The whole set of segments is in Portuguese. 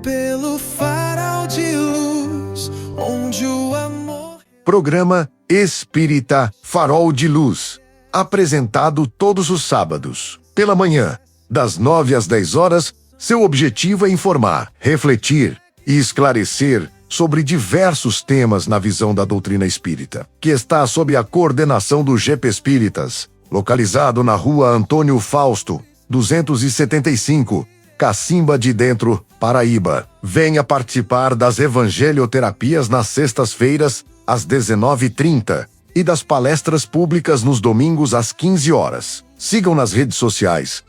pelo farol de luz, onde o amor... Programa Espírita Farol de Luz, apresentado todos os sábados, pela manhã, das 9 às 10 horas. Seu objetivo é informar, refletir e esclarecer sobre diversos temas na visão da doutrina espírita, que está sob a coordenação do GP Espíritas, localizado na Rua Antônio Fausto, 275, Cacimba de Dentro, Paraíba. Venha participar das evangelhoterapias nas sextas-feiras, às 19h30, e das palestras públicas nos domingos às 15 horas. Sigam nas redes sociais,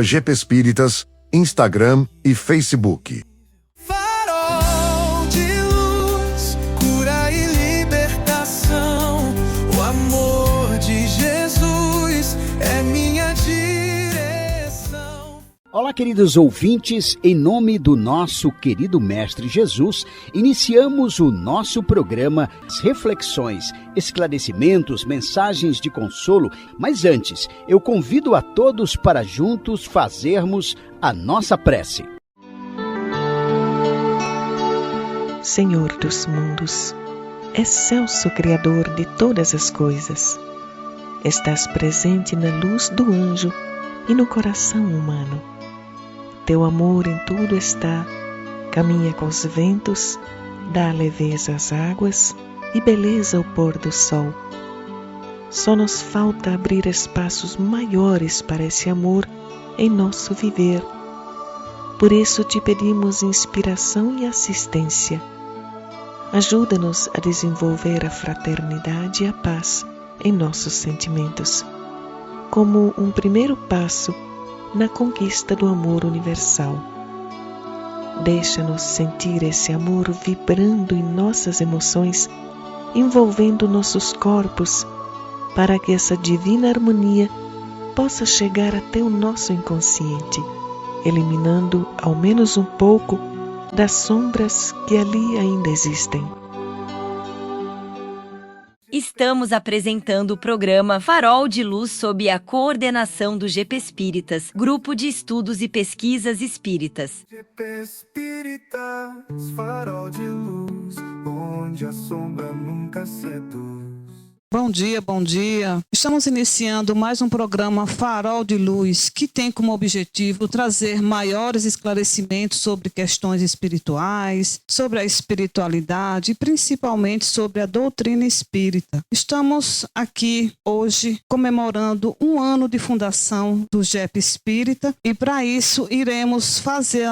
@GP Espíritas, Instagram e Facebook. Farol de luz, cura e libertação. O amor de Jesus é minha direção. Olá, queridos ouvintes, em nome do nosso querido Mestre Jesus, iniciamos o nosso programa Reflexões, esclarecimentos, mensagens de consolo, mas antes, eu convido a todos para juntos fazermos a nossa prece. Senhor dos mundos, excelso Criador de todas as coisas, estás presente na luz do anjo e no coração humano. Teu amor em tudo está, caminha com os ventos, dá leveza às águas e beleza ao pôr do sol. Só nos falta abrir espaços maiores para esse amor em nosso viver. Por isso te pedimos inspiração e assistência. Ajuda-nos a desenvolver a fraternidade e a paz em nossos sentimentos, como um primeiro passo na conquista do amor universal. Deixa-nos sentir esse amor vibrando em nossas emoções, envolvendo nossos corpos, para que essa divina harmonia possa chegar até o nosso inconsciente, eliminando ao menos um pouco das sombras que ali ainda existem. Estamos apresentando o programa Farol de Luz sob a coordenação do GP Espíritas, Grupo de Estudos e Pesquisas Espíritas. GP Espíritas, farol de luz, onde a sombra nunca seduz. Bom dia, bom dia. Estamos iniciando mais um programa Farol de Luz, que tem como objetivo trazer maiores esclarecimentos sobre questões espirituais, sobre a espiritualidade e principalmente sobre a doutrina espírita. Estamos aqui hoje comemorando um ano de fundação do GEP Espírita e para isso iremos fazer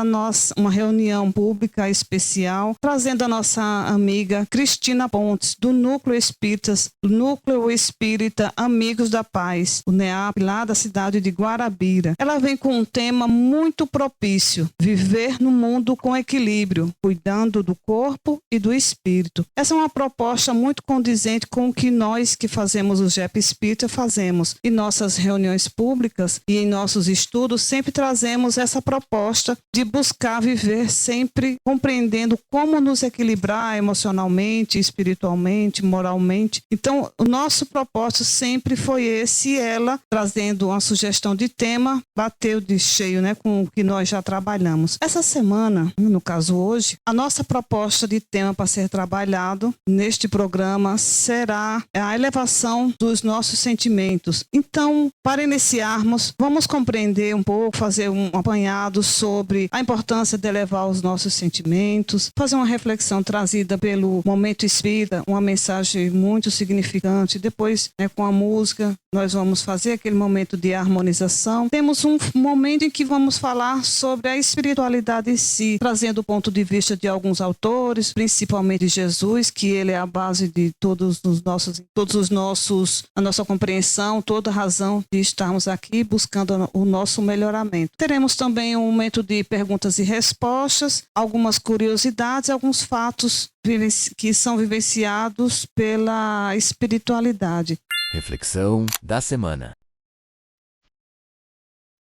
uma reunião pública especial, trazendo a nossa amiga Cristina Pontes, do Núcleo Espíritas, Núcleo Espírita Amigos da Paz, o NEAP, lá da cidade de Guarabira. Ela vem com um tema muito propício: viver no mundo com equilíbrio, cuidando do corpo e do espírito. Essa é uma proposta muito condizente com o que nós que fazemos o GEP Espírita fazemos. Em nossas reuniões públicas e em nossos estudos, sempre trazemos essa proposta de buscar viver sempre compreendendo como nos equilibrar emocionalmente, espiritualmente, moralmente. Então, o nosso propósito sempre foi esse, e ela, trazendo uma sugestão de tema, bateu de cheio, com o que nós já trabalhamos. Essa semana, no caso hoje, a nossa proposta de tema para ser trabalhado neste programa será a elevação dos nossos sentimentos. Então, para iniciarmos, vamos compreender um pouco, fazer um apanhado sobre a importância de elevar os nossos sentimentos, fazer uma reflexão trazida pelo Momento Espírita, uma mensagem muito significante. Depois, com a música, nós vamos fazer aquele momento de harmonização. Temos um momento em que vamos falar sobre a espiritualidade em si, trazendo o ponto de vista de alguns autores, principalmente de Jesus, que ele é a base de a nossa compreensão, toda a razão de estarmos aqui buscando o nosso melhoramento. Teremos também um momento de perguntas e respostas, algumas curiosidades, alguns fatos que são vivenciados pela espiritualidade. Reflexão da semana.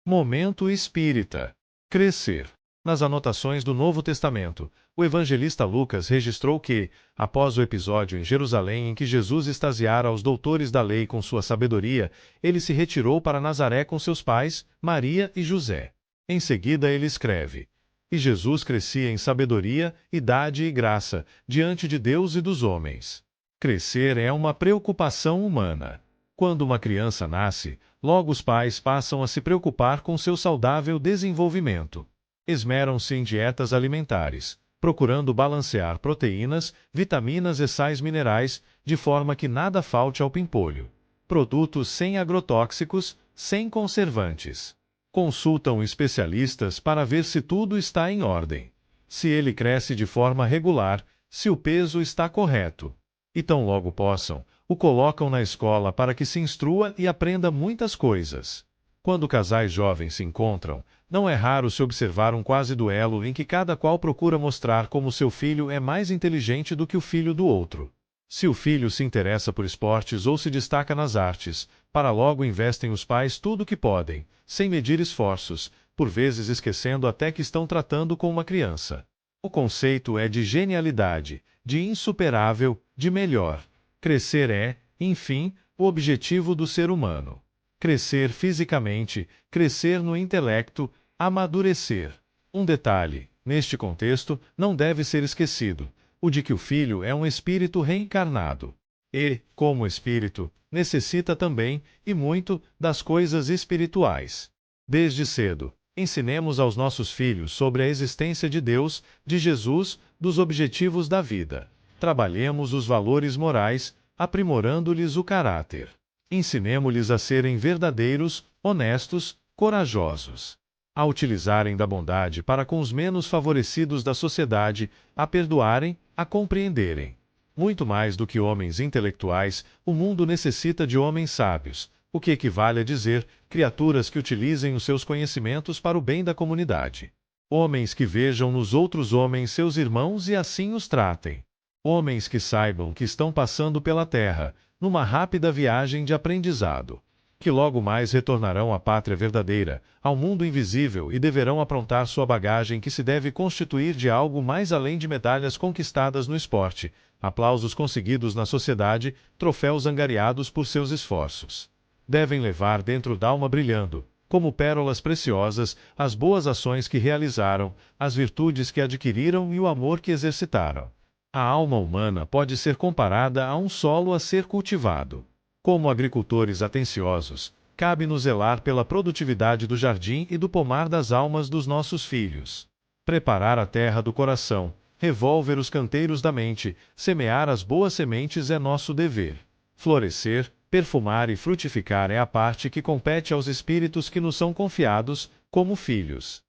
Momento Espírita. Crescer. Nas anotações do Novo Testamento, o evangelista Lucas registrou que, após o episódio em Jerusalém em que Jesus extasiara aos doutores da lei com sua sabedoria, ele se retirou para Nazaré com seus pais, Maria e José. Em seguida ele escreve: e Jesus crescia em sabedoria, idade e graça, diante de Deus e dos homens. Crescer é uma preocupação humana. Quando uma criança nasce, logo os pais passam a se preocupar com seu saudável desenvolvimento. Esmeram-se em dietas alimentares, procurando balancear proteínas, vitaminas e sais minerais, de forma que nada falte ao pimpolho. Produtos sem agrotóxicos, sem conservantes. Consultam especialistas para ver se tudo está em ordem. Se ele cresce de forma regular, se o peso está correto. E tão logo possam, o colocam na escola para que se instrua e aprenda muitas coisas. Quando casais jovens se encontram, não é raro se observar um quase duelo em que cada qual procura mostrar como seu filho é mais inteligente do que o filho do outro. Se o filho se interessa por esportes ou se destaca nas artes, para logo investem os pais tudo o que podem, sem medir esforços, por vezes esquecendo até que estão tratando com uma criança. O conceito é de genialidade, de insuperável, de melhor. Crescer é, enfim, o objetivo do ser humano. Crescer fisicamente, crescer no intelecto, amadurecer. Um detalhe, neste contexto, não deve ser esquecido: o de que o filho é um espírito reencarnado. E, como espírito, necessita também, e muito, das coisas espirituais. Desde cedo, ensinemos aos nossos filhos sobre a existência de Deus, de Jesus, dos objetivos da vida. Trabalhemos os valores morais, aprimorando-lhes o caráter. Ensinemo-lhes a serem verdadeiros, honestos, corajosos. A utilizarem da bondade para com os menos favorecidos da sociedade, a perdoarem, a compreenderem. Muito mais do que homens intelectuais, o mundo necessita de homens sábios, o que equivale a dizer, criaturas que utilizem os seus conhecimentos para o bem da comunidade. Homens que vejam nos outros homens seus irmãos e assim os tratem. Homens que saibam que estão passando pela terra, numa rápida viagem de aprendizado. Que logo mais retornarão à pátria verdadeira, ao mundo invisível, e deverão aprontar sua bagagem, que se deve constituir de algo mais além de medalhas conquistadas no esporte, aplausos conseguidos na sociedade, troféus angariados por seus esforços. Devem levar dentro d'alma brilhando, como pérolas preciosas, as boas ações que realizaram, as virtudes que adquiriram e o amor que exercitaram. A alma humana pode ser comparada a um solo a ser cultivado. Como agricultores atenciosos, cabe-nos zelar pela produtividade do jardim e do pomar das almas dos nossos filhos. Preparar a terra do coração, revolver os canteiros da mente, semear as boas sementes é nosso dever. Florescer, perfumar e frutificar é a parte que compete aos espíritos que nos são confiados, como filhos.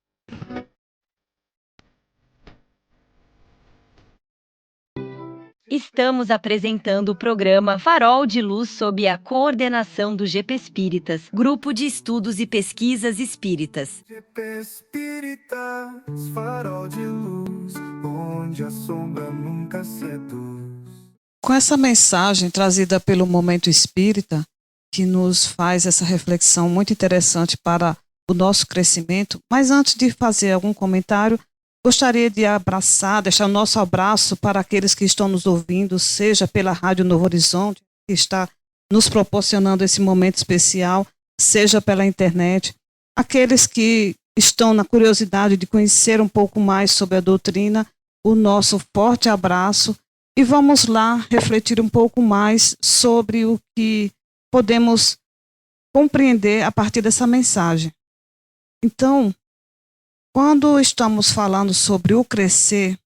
Estamos apresentando o programa Farol de Luz sob a coordenação do GP Espíritas, Grupo de Estudos e Pesquisas Espíritas. GP Espíritas, farol de luz, onde a sombra nunca seduz. Com essa mensagem trazida pelo Momento Espírita, que nos faz essa reflexão muito interessante para o nosso crescimento, mas antes de fazer algum comentário, gostaria de deixar o nosso abraço para aqueles que estão nos ouvindo, seja pela Rádio Novo Horizonte, que está nos proporcionando esse momento especial, seja pela internet, aqueles que estão na curiosidade de conhecer um pouco mais sobre a doutrina, o nosso forte abraço, e vamos lá refletir um pouco mais sobre o que podemos compreender a partir dessa mensagem. Então, quando estamos falando sobre o crescer,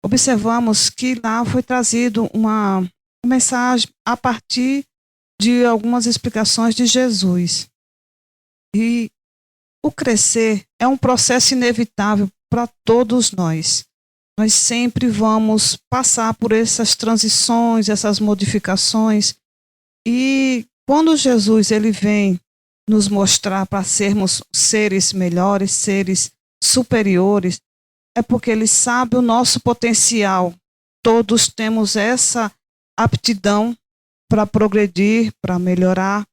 observamos que lá foi trazido uma mensagem a partir de algumas explicações de Jesus. E o crescer é um processo inevitável para todos nós. Nós sempre vamos passar por essas transições, essas modificações. E quando Jesus ele vem nos mostrar para sermos seres melhores, seres superiores, é porque ele sabe o nosso potencial. Todos temos essa aptidão para progredir, para melhorar.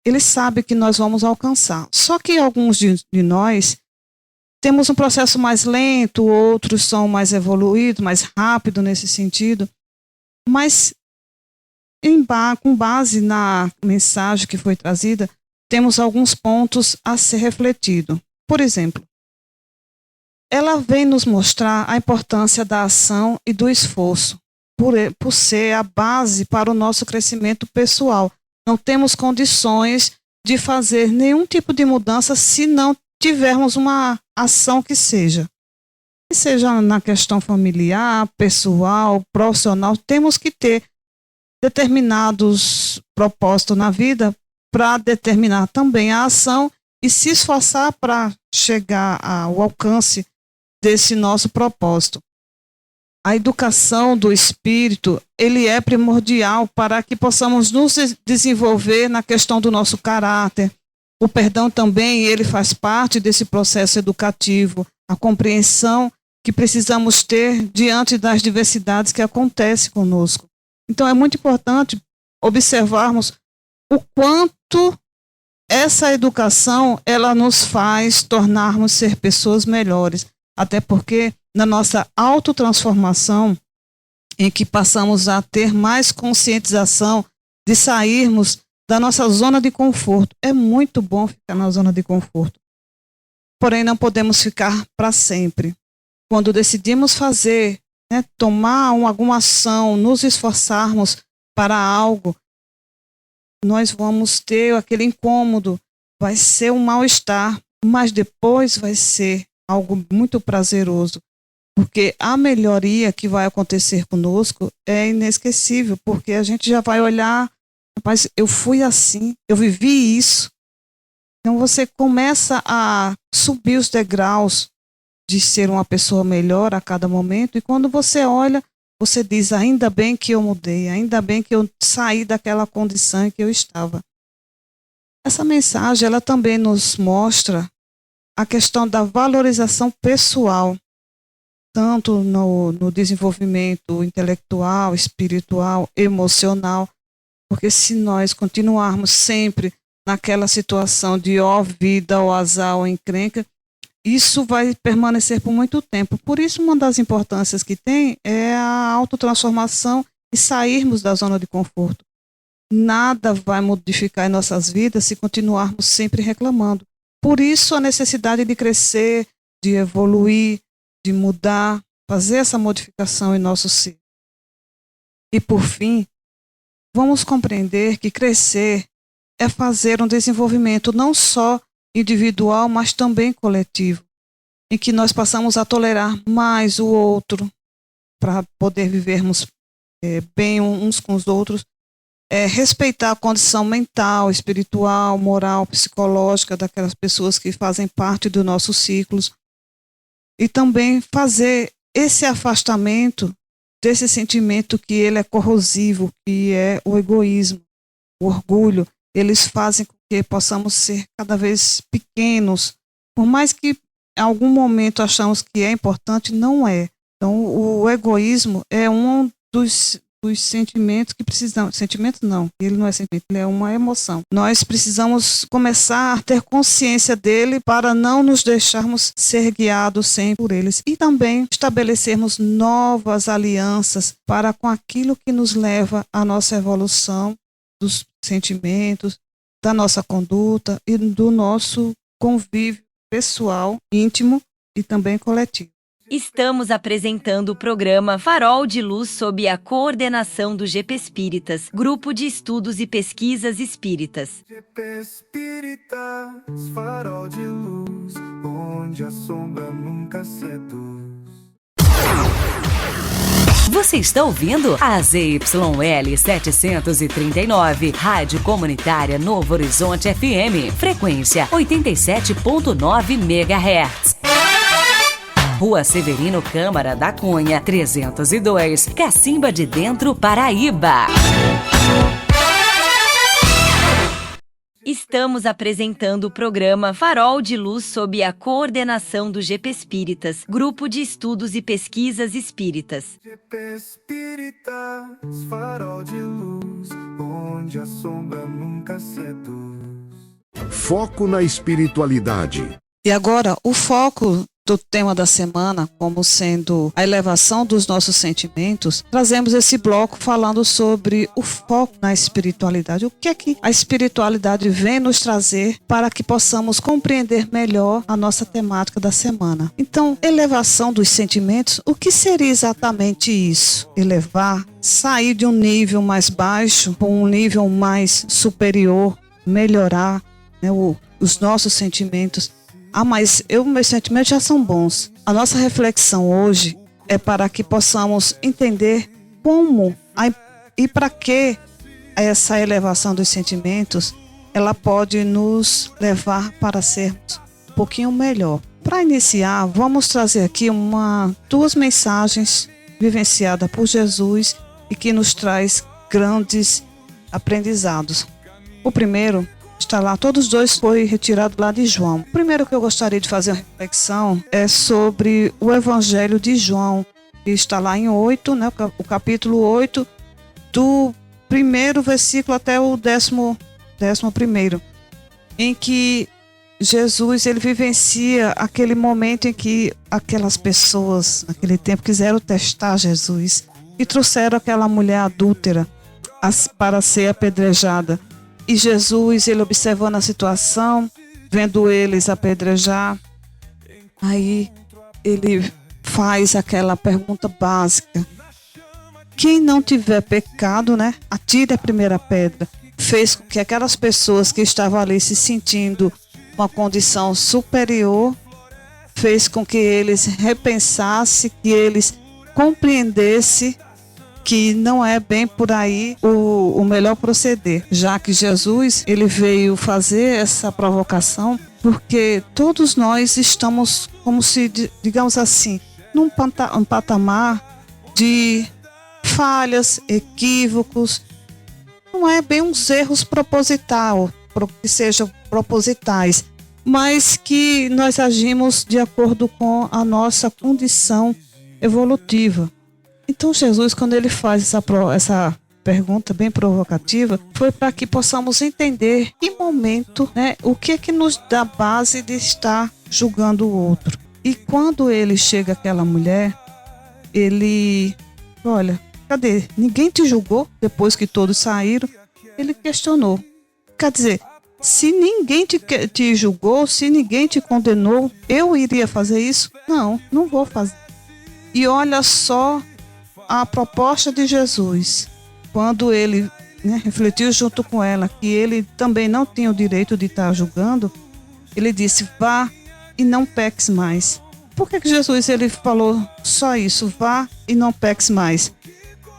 Ele sabe que nós vamos alcançar. Só que alguns de nós temos um processo mais lento, outros são mais evoluídos, mais rápido nesse sentido. Mas, com base na mensagem que foi trazida, temos alguns pontos a ser refletido. Por exemplo, ela vem nos mostrar a importância da ação e do esforço, por ser a base para o nosso crescimento pessoal. Não temos condições de fazer nenhum tipo de mudança se não tivermos uma ação que seja na questão familiar, pessoal, profissional. Temos que ter determinados propósitos na vida para determinar também a ação e se esforçar para chegar ao alcance desse nosso propósito. A educação do espírito, ele é primordial para que possamos nos desenvolver na questão do nosso caráter. O perdão também, ele faz parte desse processo educativo, a compreensão que precisamos ter diante das diversidades que acontecem conosco. Então é muito importante observarmos o quanto essa educação ela nos faz tornarmos ser pessoas melhores, até porque na nossa autotransformação, em que passamos a ter mais conscientização de sairmos da nossa zona de conforto. É muito bom ficar na zona de conforto, porém não podemos ficar para sempre. Quando decidimos fazer, tomar alguma ação, nos esforçarmos para algo, nós vamos ter aquele incômodo, vai ser um mal-estar, mas depois vai ser algo muito prazeroso, porque a melhoria que vai acontecer conosco é inesquecível, porque a gente já vai olhar, rapaz, eu fui assim, eu vivi isso. Então você começa a subir os degraus de ser uma pessoa melhor a cada momento, e quando você olha, você diz, ainda bem que eu mudei, ainda bem que eu saí daquela condição em que eu estava. Essa mensagem, ela também nos mostra a questão da valorização pessoal, tanto no desenvolvimento intelectual, espiritual, emocional, porque se nós continuarmos sempre naquela situação de ó vida, ó azar, ó encrenca, isso vai permanecer por muito tempo. Por isso, uma das importâncias que tem é a autotransformação e sairmos da zona de conforto. Nada vai modificar em nossas vidas se continuarmos sempre reclamando. Por isso, a necessidade de crescer, de evoluir, de mudar, fazer essa modificação em nosso ser. E, por fim, vamos compreender que crescer é fazer um desenvolvimento não só individual, mas também coletivo, em que nós passamos a tolerar mais o outro para poder vivermos bem uns com os outros, respeitar a condição mental, espiritual, moral, psicológica daquelas pessoas que fazem parte dos nossos ciclos, e também fazer esse afastamento desse sentimento que ele é corrosivo, que é o egoísmo, o orgulho. Eles fazem com que possamos ser cada vez pequenos, por mais que em algum momento achamos que é importante, não é. Então, o egoísmo é um dos sentimentos que precisamos. Sentimento não, ele não é sentimento, ele é uma emoção. Nós precisamos começar a ter consciência dele para não nos deixarmos ser guiados sempre por eles. E também estabelecermos novas alianças para com aquilo que nos leva à nossa evolução dos sentimentos, da nossa conduta e do nosso convívio pessoal, íntimo e também coletivo. Estamos apresentando o programa Farol de Luz sob a coordenação do GP Espíritas, Grupo de Estudos e Pesquisas Espíritas. GP Espíritas, farol de luz, onde a sombra nunca seduz. Você está ouvindo a ZYL 739, Rádio Comunitária Novo Horizonte FM, frequência 87.9 MHz. Rua Severino Câmara da Cunha, 302, Cacimba de Dentro, Paraíba. Estamos apresentando o programa Farol de Luz sob a coordenação do GP Espíritas, Grupo de Estudos e Pesquisas Espíritas. GP Espíritas, farol de luz, onde a sombra nunca seduz. Foco na espiritualidade. E agora, o foco do tema da semana como sendo a elevação dos nossos sentimentos, trazemos esse bloco falando sobre o foco na espiritualidade. O que é que a espiritualidade vem nos trazer para que possamos compreender melhor a nossa temática da semana. Então, elevação dos sentimentos, o que seria exatamente isso? Elevar, sair de um nível mais baixo para um nível mais superior, melhorar, né, os nossos sentimentos. Mas meus sentimentos já são bons. A nossa reflexão hoje é para que possamos entender como e para que essa elevação dos sentimentos ela pode nos levar para sermos um pouquinho melhor. Para iniciar, vamos trazer aqui duas mensagens vivenciadas por Jesus e que nos traz grandes aprendizados. O primeiro está lá, todos dois foi retirado lá de João. O primeiro que eu gostaria de fazer uma reflexão é sobre o Evangelho de João, que está lá em 8, né, o capítulo 8, do primeiro versículo até o 11º, em que Jesus ele vivencia aquele momento em que aquelas pessoas, naquele tempo, quiseram testar Jesus e trouxeram aquela mulher adúltera para ser apedrejada. E Jesus, ele observando a situação, vendo eles apedrejar, aí ele faz aquela pergunta básica. Quem não tiver pecado, né, atire a primeira pedra. Fez com que aquelas pessoas que estavam ali se sentindo uma condição superior, fez com que eles repensassem, que eles compreendessem que não é bem por aí o melhor proceder, já que Jesus ele veio fazer essa provocação porque todos nós estamos como se, digamos assim, num patamar de falhas, equívocos, não é bem uns erros que sejam propositais, mas que nós agimos de acordo com a nossa condição evolutiva. Então Jesus, quando ele faz essa pergunta bem provocativa, foi para que possamos entender em momento, né, o que é que nos dá base de estar julgando o outro. E quando ele chega àquela mulher, ele, olha, cadê? Ninguém te julgou depois que todos saíram? Ele questionou. Quer dizer, se ninguém te julgou, se ninguém te condenou, eu iria fazer isso? Não vou fazer. E olha só a proposta de Jesus, quando ele, né, refletiu junto com ela que ele também não tinha o direito de estar julgando, ele disse, vá e não peques mais. Por que Jesus ele falou só isso? Vá e não peques mais.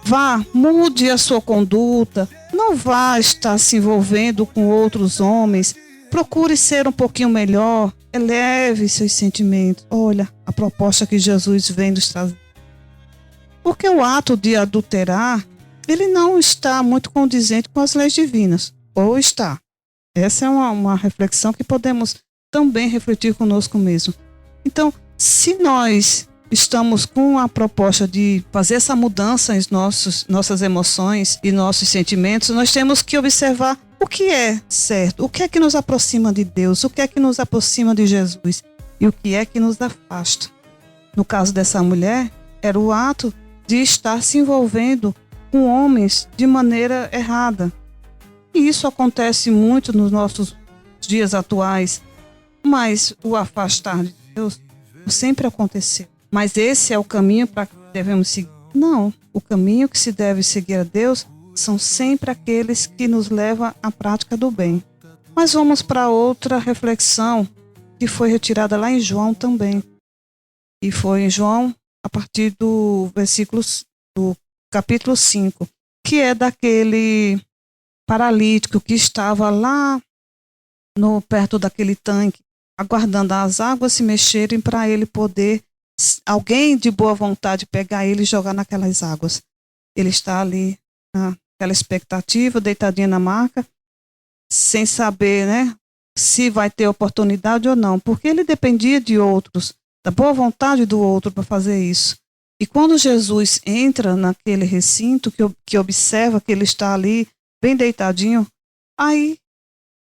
Vá, mude a sua conduta, não vá estar se envolvendo com outros homens, procure ser um pouquinho melhor, eleve seus sentimentos. Olha a proposta que Jesus vem nos trazer. Porque o ato de adulterar, ele não está muito condizente com as leis divinas. Ou está. Essa é uma reflexão que podemos também refletir conosco mesmo. Então, se nós estamos com a proposta de fazer essa mudança em nossas emoções e nossos sentimentos, nós temos que observar o que é certo, o que é que nos aproxima de Deus, o que é que nos aproxima de Jesus e o que é que nos afasta. No caso dessa mulher, era o ato de estar se envolvendo com homens de maneira errada. E isso acontece muito nos nossos dias atuais, mas o afastar de Deus sempre aconteceu. Mas esse é o caminho para que devemos seguir? Não, o caminho que se deve seguir a Deus são sempre aqueles que nos levam à prática do bem. Mas vamos para outra reflexão que foi retirada lá em João também. E foi em João, a partir do capítulo 5, que é daquele paralítico que estava lá perto daquele tanque, aguardando as águas se mexerem para ele poder, alguém de boa vontade, pegar ele e jogar naquelas águas. Ele está ali naquela expectativa, deitadinho na maca, sem saber, né, se vai ter oportunidade ou não, porque ele dependia de outros, da boa vontade do outro para fazer isso. E quando Jesus entra naquele recinto, que observa que ele está ali, bem deitadinho, aí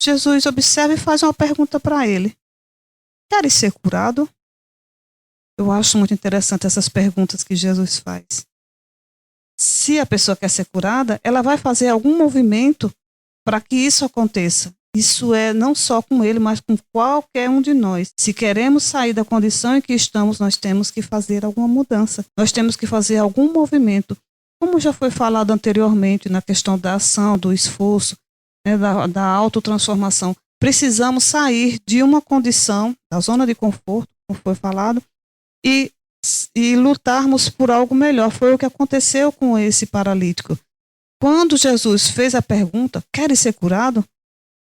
Jesus observa e faz uma pergunta para ele. Queres ser curado? Eu acho muito interessante essas perguntas que Jesus faz. Se a pessoa quer ser curada, ela vai fazer algum movimento para que isso aconteça. Isso é não só com ele, mas com qualquer um de nós. Se queremos sair da condição em que estamos, nós temos que fazer alguma mudança. Nós temos que fazer algum movimento. Como já foi falado anteriormente na questão da ação, do esforço, né, da autotransformação. Precisamos sair de uma condição, da zona de conforto, como foi falado, e lutarmos por algo melhor. Foi o que aconteceu com esse paralítico. Quando Jesus fez a pergunta, queres ser curado?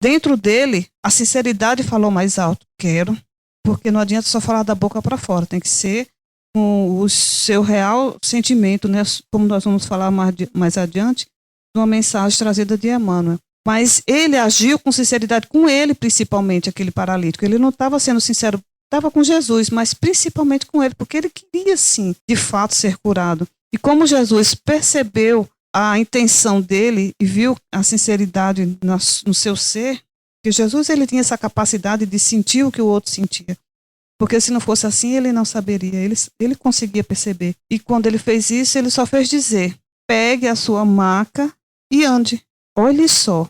Dentro dele, a sinceridade falou mais alto, quero, porque não adianta só falar da boca para fora, tem que ser com o seu real sentimento, né? Como nós vamos falar mais adiante, de uma mensagem trazida de Emmanuel. Mas ele agiu com sinceridade, com ele principalmente, aquele paralítico. Ele não estava sendo sincero, estava com Jesus, mas principalmente com ele, porque ele queria sim, de fato, ser curado. E como Jesus percebeu a intenção dele e viu a sinceridade no seu ser, que Jesus ele tinha essa capacidade de sentir o que o outro sentia. Porque se não fosse assim, ele não saberia, ele conseguia perceber. E quando ele fez isso, ele só fez dizer, pegue a sua maca e ande. Olhe só,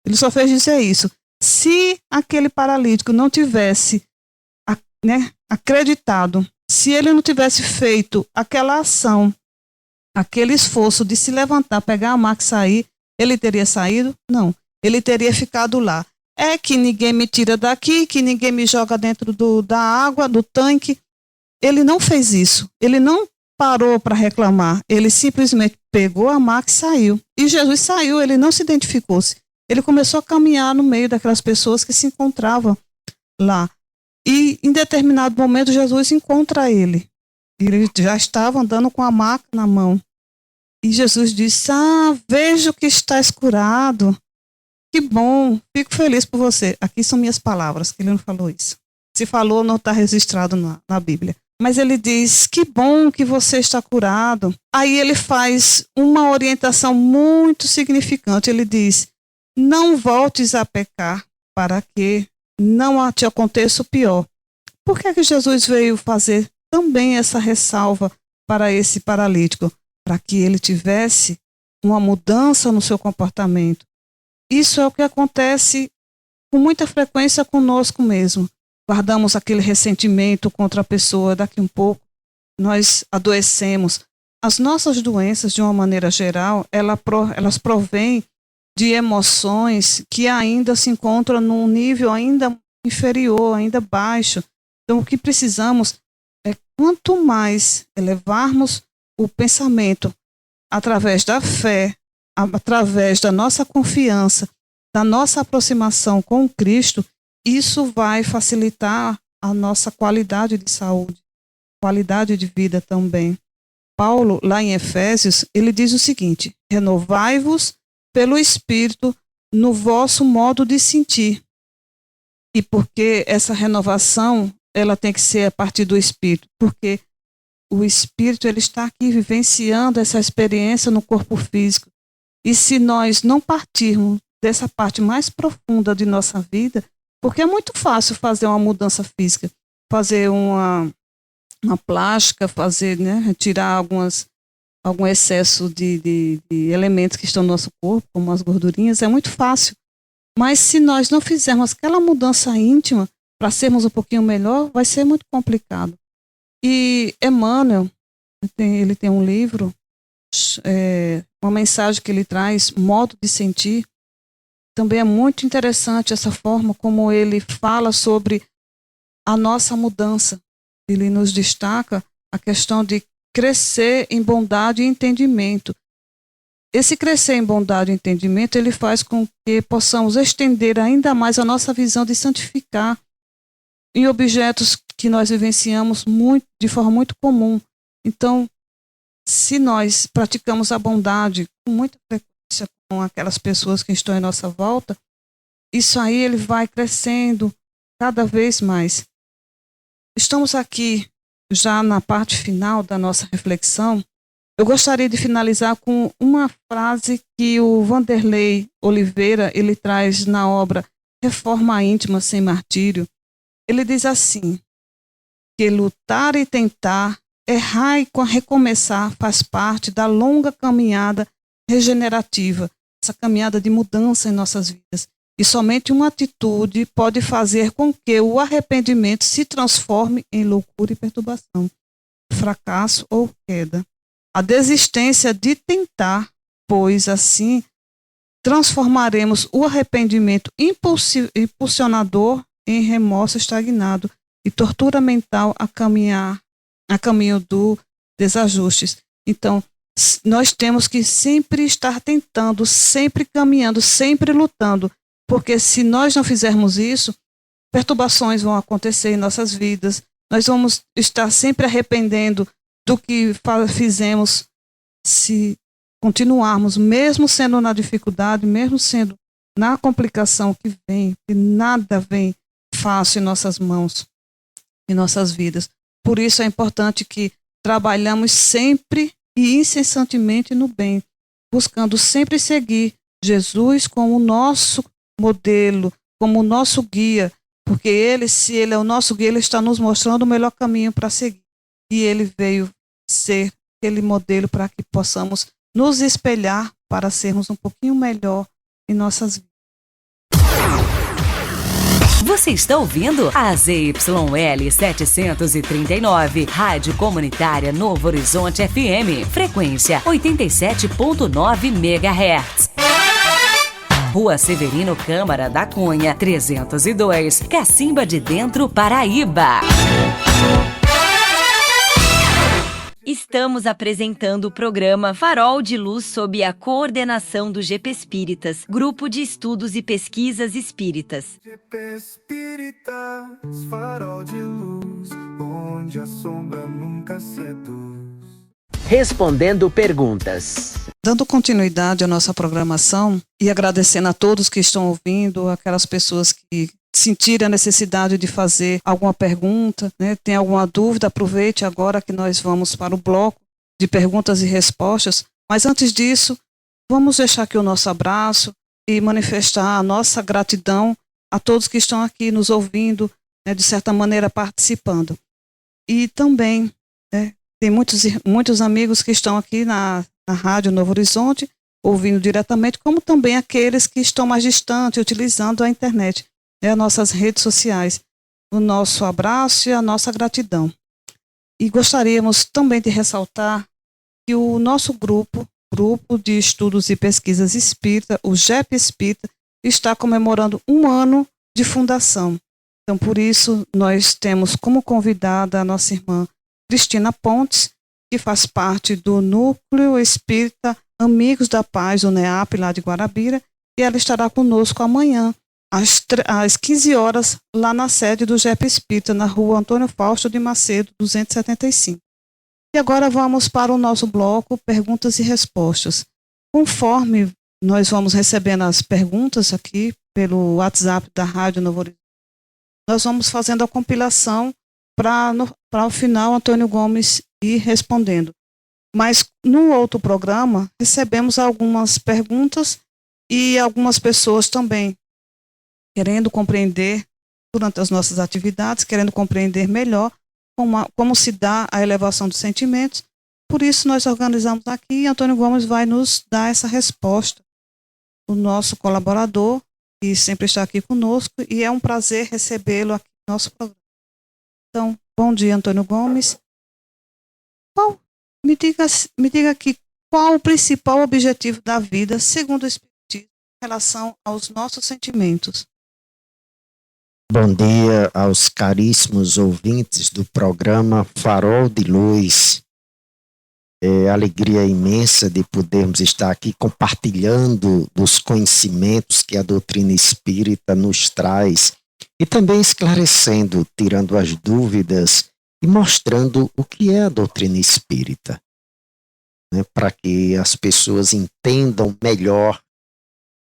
ele só fez dizer isso. Se aquele paralítico não tivesse acreditado, se ele não tivesse feito aquela ação, aquele esforço de se levantar, pegar a maca e sair, ele teria saído? Não, ele teria ficado lá. É que ninguém me tira daqui, que ninguém me joga dentro da água, do tanque. Ele não fez isso, ele não parou para reclamar, ele simplesmente pegou a maca e saiu. E Jesus saiu, ele não se identificou-se. Ele começou a caminhar no meio daquelas pessoas que se encontravam lá. E em determinado momento Jesus encontra ele. Ele já estava andando com a maca na mão. E Jesus disse, vejo que estás curado. Que bom, fico feliz por você. Aqui são minhas palavras, que ele não falou isso. Se falou, não está registrado na Bíblia. Mas ele diz, que bom que você está curado. Aí ele faz uma orientação muito significante. Ele diz, não voltes a pecar para que não te aconteça o pior. Por que Jesus veio fazer também essa ressalva para esse paralítico? Para que ele tivesse uma mudança no seu comportamento. Isso é o que acontece com muita frequência conosco mesmo. Guardamos aquele ressentimento contra a pessoa, daqui um pouco nós adoecemos. As nossas doenças, de uma maneira geral, elas provêm de emoções que ainda se encontram num nível ainda inferior, ainda baixo. Então, o que precisamos é, quanto mais elevarmos o pensamento através da fé, através da nossa confiança, da nossa aproximação com Cristo, isso vai facilitar a nossa qualidade de saúde, qualidade de vida também. Paulo, lá em Efésios, ele diz o seguinte, renovai-vos pelo Espírito no vosso modo de sentir. E porque essa renovação, ela tem que ser a partir do Espírito, porque o Espírito ele está aqui vivenciando essa experiência no corpo físico. E se nós não partirmos dessa parte mais profunda de nossa vida, porque é muito fácil fazer uma mudança física, fazer uma plástica, fazer, retirar algum excesso de elementos que estão no nosso corpo, como as gordurinhas, é muito fácil. Mas se nós não fizermos aquela mudança íntima para sermos um pouquinho melhor, vai ser muito complicado. E Emmanuel, ele tem um livro, uma mensagem que ele traz, Modo de Sentir. Também é muito interessante essa forma como ele fala sobre a nossa mudança. Ele nos destaca a questão de crescer em bondade e entendimento. Esse crescer em bondade e entendimento, ele faz com que possamos estender ainda mais a nossa visão de santificar em objetos que nós vivenciamos de forma muito comum. Então, se nós praticamos a bondade com muita frequência com aquelas pessoas que estão em nossa volta, isso aí ele vai crescendo cada vez mais. Estamos aqui já na parte final da nossa reflexão. Eu gostaria de finalizar com uma frase que o Vanderlei Oliveira ele traz na obra Reforma Íntima Sem Martírio. Ele diz assim, que lutar e tentar, errar e recomeçar faz parte da longa caminhada regenerativa, essa caminhada de mudança em nossas vidas. E somente uma atitude pode fazer com que o arrependimento se transforme em loucura e perturbação, fracasso ou queda. A desistência de tentar, pois assim transformaremos o arrependimento impulsionador em remorso estagnado e tortura mental a caminho do desajustes. Então, nós temos que sempre estar tentando, sempre caminhando, sempre lutando, porque se nós não fizermos isso, perturbações vão acontecer em nossas vidas, nós vamos estar sempre arrependendo do que fizemos se continuarmos, mesmo sendo na dificuldade, mesmo sendo na complicação que vem, que nada vem fácil em nossas mãos, em nossas vidas. Por isso é importante que trabalhamos sempre e incessantemente no bem, buscando sempre seguir Jesus como o nosso modelo, como o nosso guia, porque ele, se ele é o nosso guia, ele está nos mostrando o melhor caminho para seguir. E ele veio ser aquele modelo para que possamos nos espelhar para sermos um pouquinho melhor em nossas vidas. Você está ouvindo a ZYL 739, Rádio Comunitária Novo Horizonte FM, frequência 87.9 MHz. Rua Severino Câmara da Cunha, 302, Cacimba de Dentro, Paraíba. Estamos apresentando o programa Farol de Luz sob a coordenação do GP Espíritas, Grupo de Estudos e Pesquisas Espíritas. GP Espíritas, farol de luz, onde a sombra nunca seduz. Respondendo perguntas. Dando continuidade à nossa programação e agradecendo a todos que estão ouvindo, aquelas pessoas que sentirem a necessidade de fazer alguma pergunta, né, tem alguma dúvida, aproveite agora que nós vamos para o bloco de perguntas e respostas. Mas antes disso, vamos deixar aqui o nosso abraço e manifestar a nossa gratidão a todos que estão aqui nos ouvindo, né, de certa maneira participando. E também, né, tem muitos amigos que estão aqui na Rádio Novo Horizonte, ouvindo diretamente, como também aqueles que estão mais distantes, utilizando a internet, as nossas redes sociais. O nosso abraço e a nossa gratidão. E gostaríamos também de ressaltar que o nosso Grupo de Estudos e Pesquisas Espírita, o GEP Espírita, está comemorando 1 ano de fundação. Então, por isso, nós temos como convidada a nossa irmã Cristina Pontes, que faz parte do Núcleo Espírita Amigos da Paz, o NEAP, lá de Guarabira, e ela estará conosco amanhã, às 15 horas, lá na sede do GEP Espírita, na rua Antônio Fausto de Macedo, 275. E agora vamos para o nosso bloco Perguntas e Respostas. Conforme nós vamos recebendo as perguntas aqui pelo WhatsApp da Rádio Novo Horizonte, nós vamos fazendo a compilação para o final Antônio Gomes ir respondendo. Mas no outro programa recebemos algumas perguntas e algumas pessoas também querendo compreender durante as nossas atividades, querendo compreender melhor como se dá a elevação dos sentimentos. Por isso nós organizamos aqui e Antônio Gomes vai nos dar essa resposta. O nosso colaborador, que sempre está aqui conosco, e é um prazer recebê-lo aqui no nosso programa. Então, bom dia, Antônio Gomes. Me diga aqui, qual o principal objetivo da vida, segundo o Espiritismo, em relação aos nossos sentimentos? Bom dia aos caríssimos ouvintes do programa Farol de Luz. É alegria imensa de podermos estar aqui compartilhando dos conhecimentos que a doutrina espírita nos traz e também esclarecendo, tirando as dúvidas e mostrando o que é a doutrina espírita, né, para que as pessoas entendam melhor,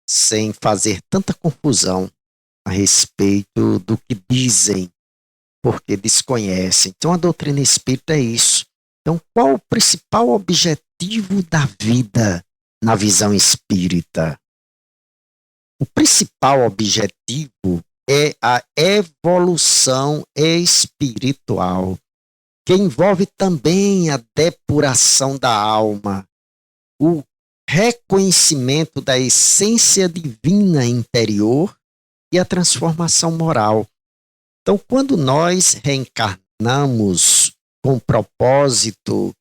sem fazer tanta confusão a respeito do que dizem, porque desconhecem. Então a doutrina espírita é isso. Então qual o principal objetivo da vida na visão espírita? O principal objetivo é a evolução espiritual, que envolve também a depuração da alma, o reconhecimento da essência divina interior e a transformação moral. Então, quando nós reencarnamos com o propósito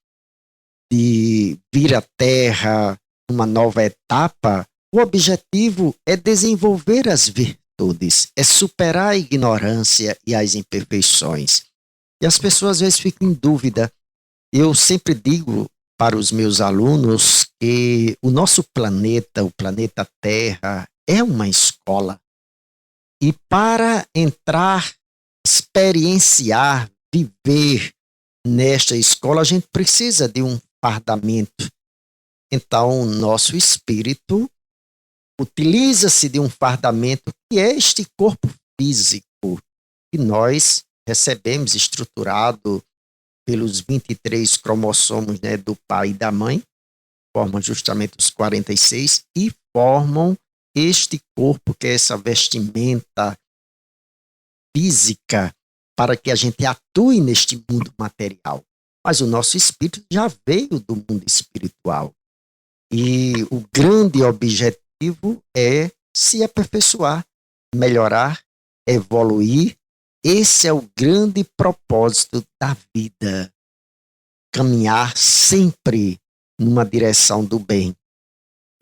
de vir à Terra numa nova etapa, o objetivo é desenvolver as virtudes, é superar a ignorância e as imperfeições. E as pessoas às vezes ficam em dúvida. Eu sempre digo para os meus alunos que o nosso planeta, o planeta Terra, é uma escola. E para entrar, experienciar, viver nesta escola, a gente precisa de um fardamento. Então, o nosso espírito utiliza-se de um fardamento que é este corpo físico que nós recebemos estruturado pelos 23 cromossomos, né, do pai e da mãe, formam justamente os 46 e formam este corpo, que é essa vestimenta física para que a gente atue neste mundo material. Mas o nosso espírito já veio do mundo espiritual. E o grande objetivo é se aperfeiçoar, melhorar, evoluir. Esse é o grande propósito da vida. Caminhar sempre numa direção do bem.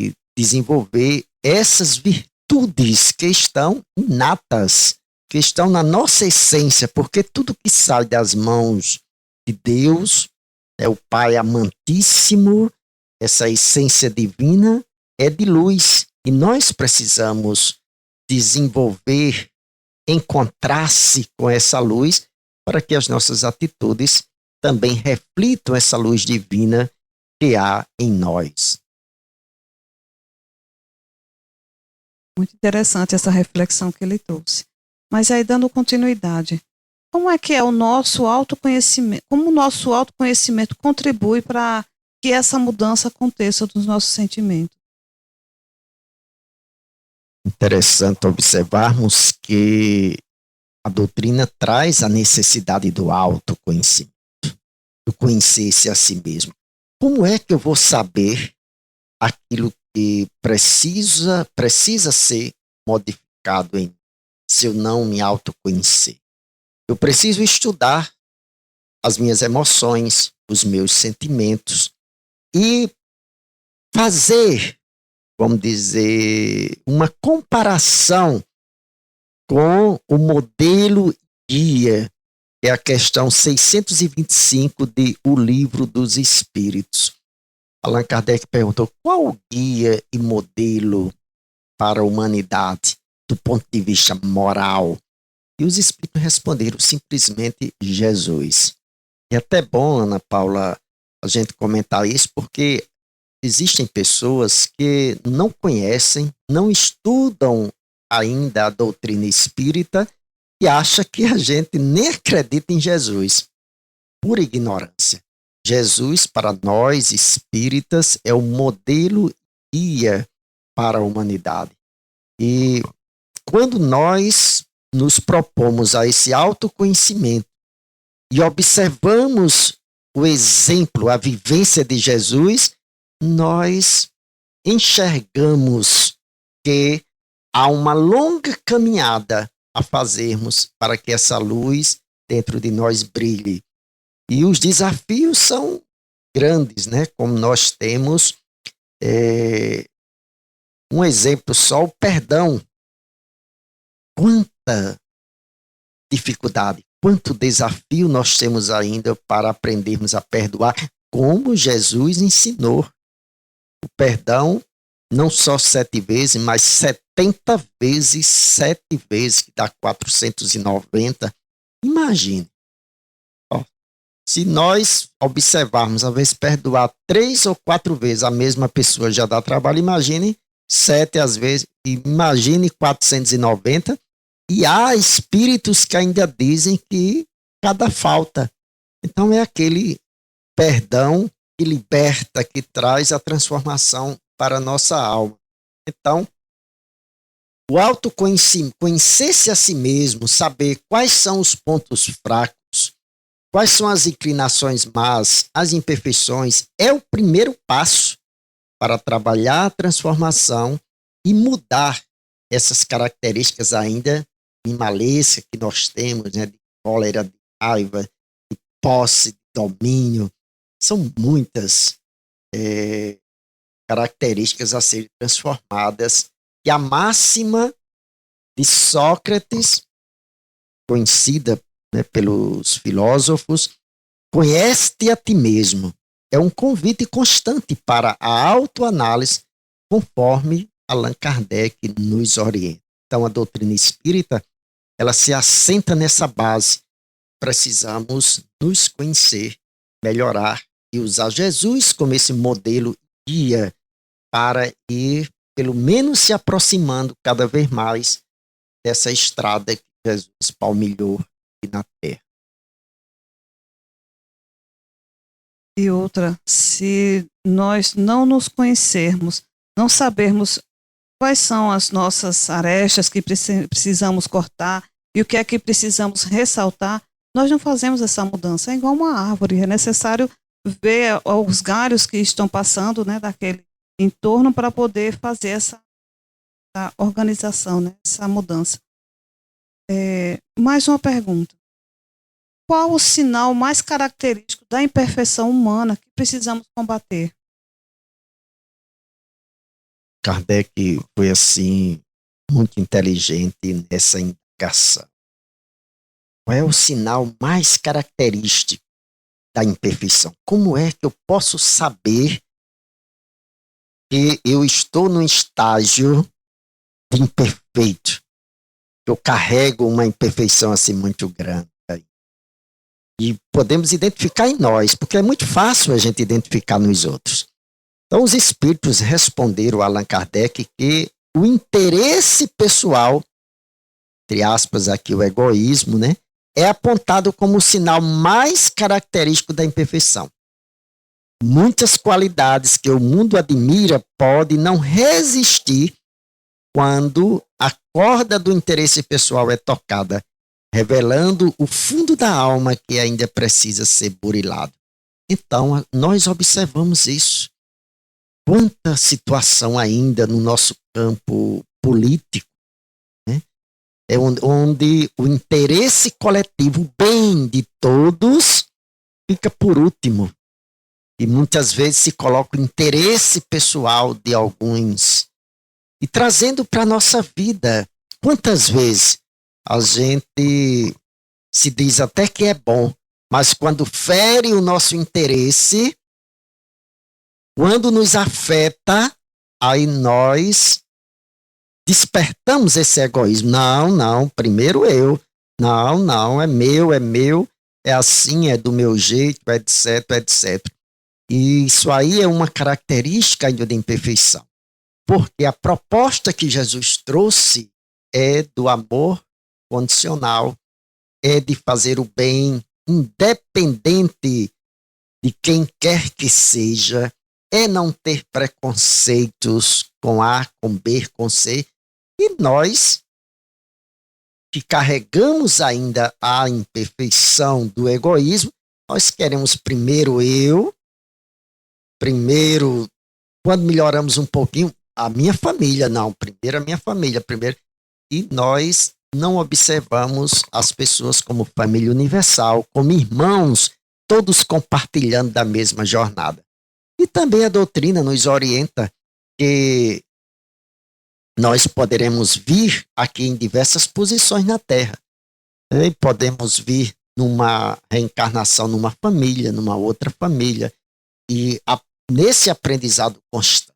E desenvolver essas virtudes que estão inatas, que estão na nossa essência, porque tudo que sai das mãos de Deus, é o Pai amantíssimo, essa essência divina é de luz. E nós precisamos desenvolver, encontrar-se com essa luz para que as nossas atitudes também reflitam essa luz divina que há em nós. Muito interessante essa reflexão que ele trouxe. Mas aí, dando continuidade, como é que é o nosso autoconhecimento, como o nosso autoconhecimento contribui para que essa mudança aconteça dos nossos sentimentos? Interessante observarmos que a doutrina traz a necessidade do autoconhecimento, do conhecer-se a si mesmo. Como é que eu vou saber aquilo que precisa ser modificado em mim, se eu não me autoconhecer? Eu preciso estudar as minhas emoções, os meus sentimentos e fazer, vamos dizer, uma comparação com o modelo guia, que é a questão 625 de O Livro dos Espíritos. Allan Kardec perguntou qual o guia e modelo para a humanidade do ponto de vista moral. E os Espíritos responderam simplesmente Jesus. É até bom, Ana Paula, a gente comentar isso, porque existem pessoas que não conhecem, não estudam ainda a doutrina espírita e acham que a gente nem acredita em Jesus, por ignorância. Jesus, para nós espíritas, é o modelo guia para a humanidade. E quando nós nos propomos a esse autoconhecimento e observamos o exemplo, a vivência de Jesus, nós enxergamos que há uma longa caminhada a fazermos para que essa luz dentro de nós brilhe. E os desafios são grandes, né? Como nós temos um exemplo só, o perdão. Quanta dificuldade, quanto desafio nós temos ainda para aprendermos a perdoar, como Jesus ensinou. O perdão, não só 7 vezes, mas 70 vezes 7 vezes, que dá 490. Imagine. Se nós observarmos, às vezes, perdoar 3 ou 4 vezes a mesma pessoa já dá trabalho, imagine 7 às vezes, imagine 490. E há espíritos que ainda dizem que cada falta. Então é aquele perdão que liberta, que traz a transformação para a nossa alma. Então, O conhecer-se a si mesmo, saber quais são os pontos fracos, quais são as inclinações más, as imperfeições, é o primeiro passo para trabalhar a transformação e mudar essas características ainda animalescas que nós temos, né, de cólera, de raiva, de posse, de domínio. São muitas características a serem transformadas. E a máxima de Sócrates, conhecida, né, pelos filósofos, conhece-te a ti mesmo. É um convite constante para a autoanálise, conforme Allan Kardec nos orienta. Então, a doutrina espírita, ela se assenta nessa base. Precisamos nos conhecer, melhorar e usar Jesus como esse modelo guia para ir, pelo menos, se aproximando cada vez mais dessa estrada que Jesus palmilhou aqui na Terra. E outra, se nós não nos conhecermos, não sabermos quais são as nossas arestas que precisamos cortar e o que é que precisamos ressaltar, nós não fazemos essa mudança. É igual uma árvore, é necessário ver os galhos que estão passando, né, daquele entorno para poder fazer essa organização, né, essa mudança. Mais uma pergunta. Qual o sinal mais característico da imperfeição humana que precisamos combater? Kardec foi, assim, muito inteligente nessa indagação. Qual é o sinal mais característico da imperfeição? Como é que eu posso saber que eu estou num estágio de imperfeito? Eu carrego uma imperfeição assim muito grande. E podemos identificar em nós, porque é muito fácil a gente identificar nos outros. Então, os espíritos responderam a Allan Kardec que o interesse pessoal, entre aspas aqui o egoísmo, né, é apontado como o sinal mais característico da imperfeição. Muitas qualidades que o mundo admira podem não resistir quando a corda do interesse pessoal é tocada, revelando o fundo da alma que ainda precisa ser burilado. Então, nós observamos isso. Quanta situação ainda no nosso campo político, né? É onde o interesse coletivo, o bem de todos, fica por último. E muitas vezes se coloca o interesse pessoal de alguns. E trazendo para a nossa vida, quantas vezes a gente se diz até que é bom, mas quando fere o nosso interesse, quando nos afeta, aí nós despertamos esse egoísmo. Não, primeiro eu. Não, é meu, é assim, é do meu jeito, etc. E isso aí é uma característica ainda da imperfeição. Porque a proposta que Jesus trouxe é do amor condicional, é de fazer o bem independente de quem quer que seja, é não ter preconceitos com A, com B, com C. E nós, que carregamos ainda a imperfeição do egoísmo, nós queremos primeiro eu, primeiro, quando melhoramos um pouquinho, a minha família, não, primeiro a minha família, primeiro. E nós não observamos as pessoas como família universal, como irmãos, todos compartilhando da mesma jornada. E também a doutrina nos orienta que nós poderemos vir aqui em diversas posições na Terra. E podemos vir numa reencarnação numa família, numa outra família, e nesse aprendizado constante.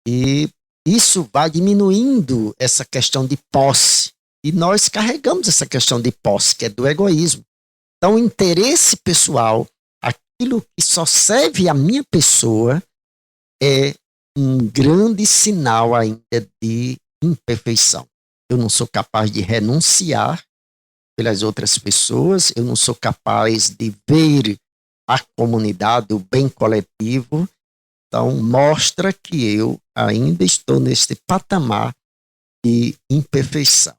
E isso vai diminuindo essa questão de posse. E nós carregamos essa questão de posse, que é do egoísmo. Então, o interesse pessoal, aquilo que só serve à minha pessoa, é um grande sinal ainda de imperfeição. Eu não sou capaz de renunciar pelas outras pessoas, eu não sou capaz de ver a comunidade, o bem coletivo. Então, mostra que eu ainda estou neste patamar de imperfeição.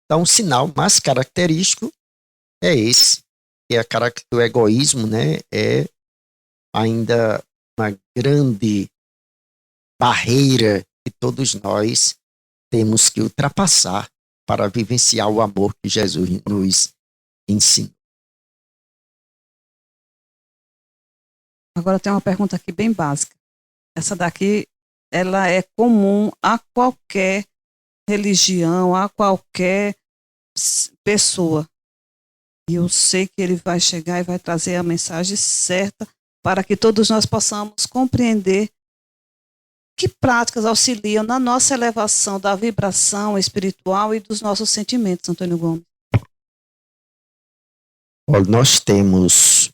Então, o sinal mais característico é esse, que é o egoísmo, né? É ainda uma grande barreira que todos nós temos que ultrapassar para vivenciar o amor que Jesus nos ensina. Agora tem uma pergunta aqui bem básica. Essa daqui, ela é comum a qualquer religião, a qualquer pessoa. E eu sei que ele vai chegar e vai trazer a mensagem certa para que todos nós possamos compreender que práticas auxiliam na nossa elevação da vibração espiritual e dos nossos sentimentos, Antônio Gomes. Nós temos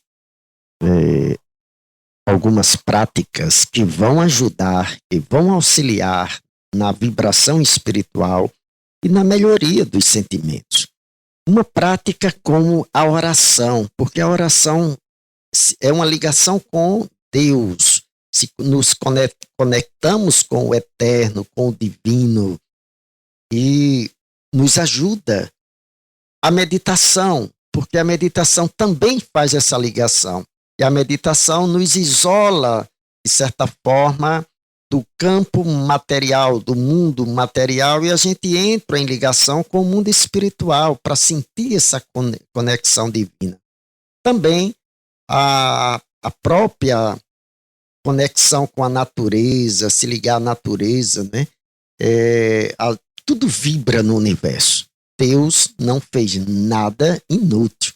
algumas práticas que vão ajudar e vão auxiliar na vibração espiritual e na melhoria dos sentimentos. Uma prática como a oração, porque a oração é uma ligação com Deus. Se nos conectamos com o eterno, com o divino, e nos ajuda. A meditação, porque a meditação também faz essa ligação. E a meditação nos isola, de certa forma, do campo material, do mundo material, e a gente entra em ligação com o mundo espiritual para sentir essa conexão divina. Também a própria conexão com a natureza, se ligar à natureza, né? Tudo vibra no universo. Deus não fez nada inútil.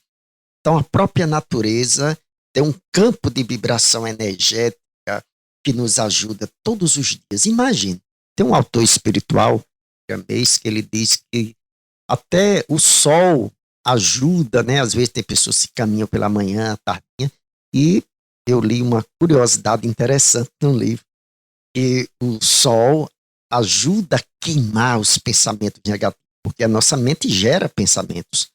Então, a própria natureza tem um campo de vibração energética que nos ajuda todos os dias. Imagine, tem um autor espiritual, que ele diz que até o sol ajuda, né? Às vezes tem pessoas que caminham pela manhã, à tardinha, e eu li uma curiosidade interessante no livro, que o sol ajuda a queimar os pensamentos negativos, porque a nossa mente gera pensamentos.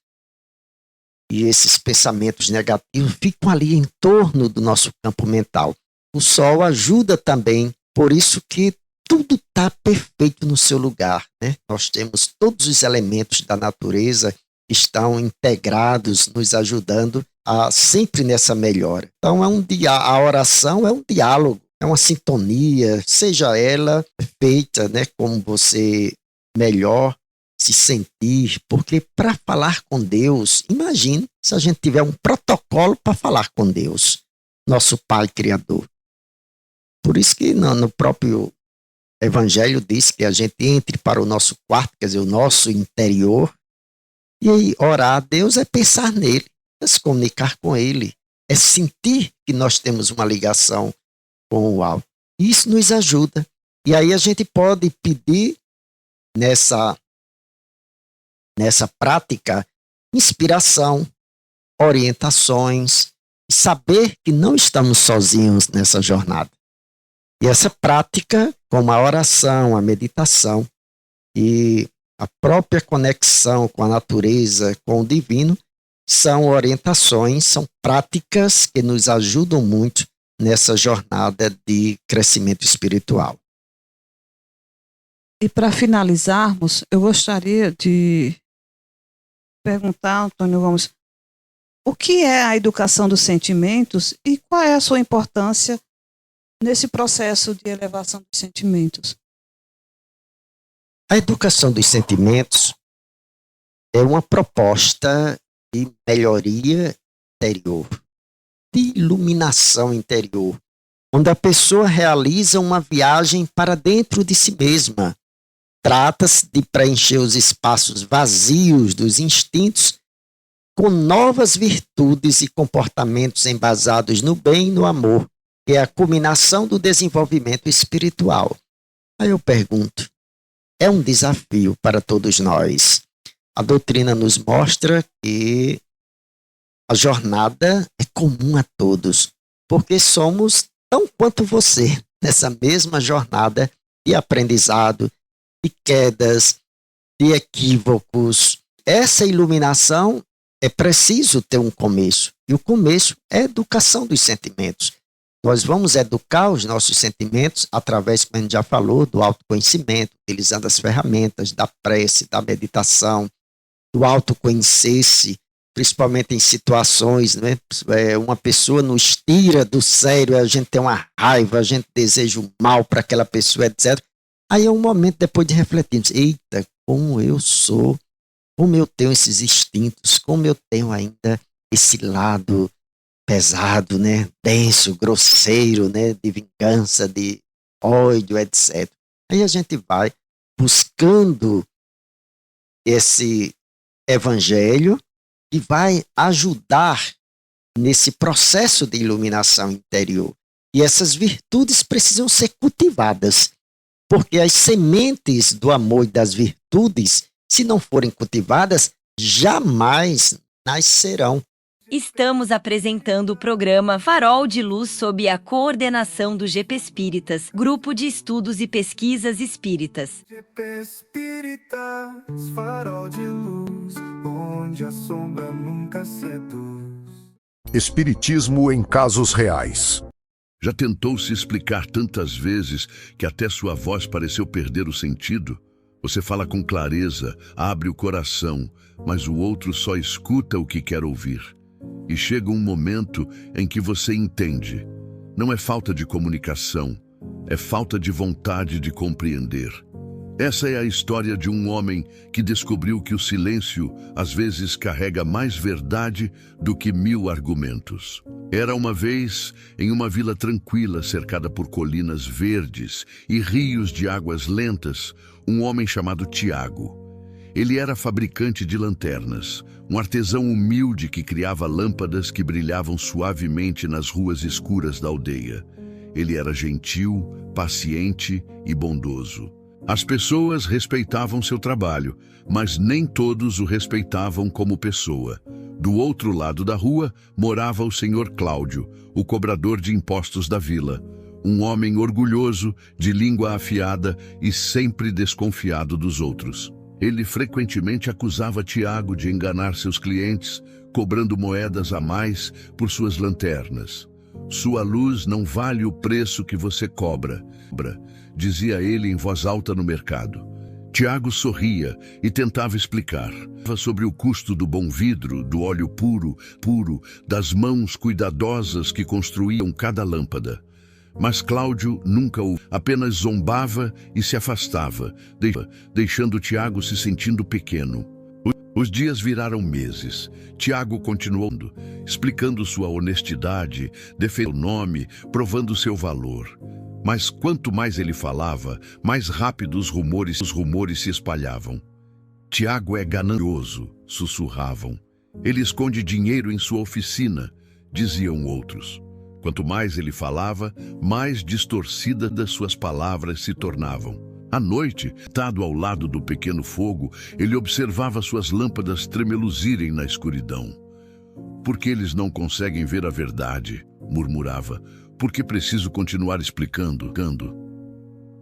E esses pensamentos negativos ficam ali em torno do nosso campo mental. O sol ajuda também, por isso que tudo está perfeito no seu lugar, né? Nós temos todos os elementos da natureza que estão integrados, nos ajudando sempre nessa melhora. Então, a oração é um diálogo, é uma sintonia, seja ela feita, né, como você melhor se sentir, porque para falar com Deus, imagine se a gente tiver um protocolo para falar com Deus, nosso Pai Criador. Por isso que no próprio Evangelho diz que a gente entre para o nosso quarto, quer dizer, o nosso interior, e aí orar a Deus é pensar nele, é se comunicar com ele, é sentir que nós temos uma ligação com o alto. Isso nos ajuda. E aí a gente pode pedir nessa prática inspiração, orientações, e saber que não estamos sozinhos nessa jornada. E essa prática, como a oração, a meditação e a própria conexão com a natureza, com o divino, são orientações, são práticas que nos ajudam muito nessa jornada de crescimento espiritual. E para finalizarmos, eu gostaria de perguntar, Antônio Gomes, o que é a educação dos sentimentos e qual é a sua importância nesse processo de elevação dos sentimentos? A educação dos sentimentos é uma proposta de melhoria interior, de iluminação interior, onde a pessoa realiza uma viagem para dentro de si mesma. Trata-se de preencher os espaços vazios dos instintos com novas virtudes e comportamentos embasados no bem e no amor, que é a culminação do desenvolvimento espiritual. Aí eu pergunto, é um desafio para todos nós. A doutrina nos mostra que a jornada é comum a todos, porque somos tão quanto você nessa mesma jornada de aprendizado, de quedas, de equívocos. Essa iluminação é preciso ter um começo, e o começo é a educação dos sentimentos. Nós vamos educar os nossos sentimentos através, como a gente já falou, do autoconhecimento, utilizando as ferramentas da prece, da meditação, do autoconhecer-se, principalmente em situações, né? Uma pessoa nos tira do sério, a gente tem uma raiva, a gente deseja o mal para aquela pessoa, etc. Aí é um momento depois de refletir, eita, como eu sou, como eu tenho esses instintos, como eu tenho ainda esse lado pesado, né? Denso, grosseiro, né? De vingança, de ódio, etc. Aí a gente vai buscando esse evangelho que vai ajudar nesse processo de iluminação interior. E essas virtudes precisam ser cultivadas, porque as sementes do amor e das virtudes, se não forem cultivadas, jamais nascerão. Estamos apresentando o programa Farol de Luz sob a coordenação do GP Espíritas, Grupo de Estudos e Pesquisas Espíritas. GP Espíritas, farol de luz, onde a sombra nunca seduz. Espiritismo em casos reais. Já tentou se explicar tantas vezes que até sua voz pareceu perder o sentido? Você fala com clareza, abre o coração, mas o outro só escuta o que quer ouvir. E chega um momento em que você entende. Não é falta de comunicação, é falta de vontade de compreender. Essa é a história de um homem que descobriu que o silêncio às vezes carrega mais verdade do que 1000 argumentos. Era uma vez, em uma vila tranquila cercada por colinas verdes e rios de águas lentas, um homem chamado Tiago. Ele era fabricante de lanternas, um artesão humilde que criava lâmpadas que brilhavam suavemente nas ruas escuras da aldeia. Ele era gentil, paciente e bondoso. As pessoas respeitavam seu trabalho, mas nem todos o respeitavam como pessoa. Do outro lado da rua morava o senhor Cláudio, o cobrador de impostos da vila. Um homem orgulhoso, de língua afiada e sempre desconfiado dos outros. Ele frequentemente acusava Tiago de enganar seus clientes, cobrando moedas a mais por suas lanternas. Sua luz não vale o preço que você cobra, dizia ele em voz alta no mercado. Tiago sorria e tentava explicar. Sobre o custo do bom vidro, do óleo puro, das mãos cuidadosas que construíam cada lâmpada. Mas Cláudio nunca o apenas zombava e se afastava, deixando Tiago se sentindo pequeno. Os dias viraram meses. Tiago continuou explicando sua honestidade, defendendo o nome, provando seu valor. Mas quanto mais ele falava, mais rápido os rumores se espalhavam. Tiago é ganancioso, sussurravam. Ele esconde dinheiro em sua oficina, diziam outros. Quanto mais ele falava, mais distorcidas das suas palavras se tornavam. À noite, sentado ao lado do pequeno fogo, ele observava suas lâmpadas tremeluzirem na escuridão. Por que eles não conseguem ver a verdade? Murmurava. Por que preciso continuar explicando?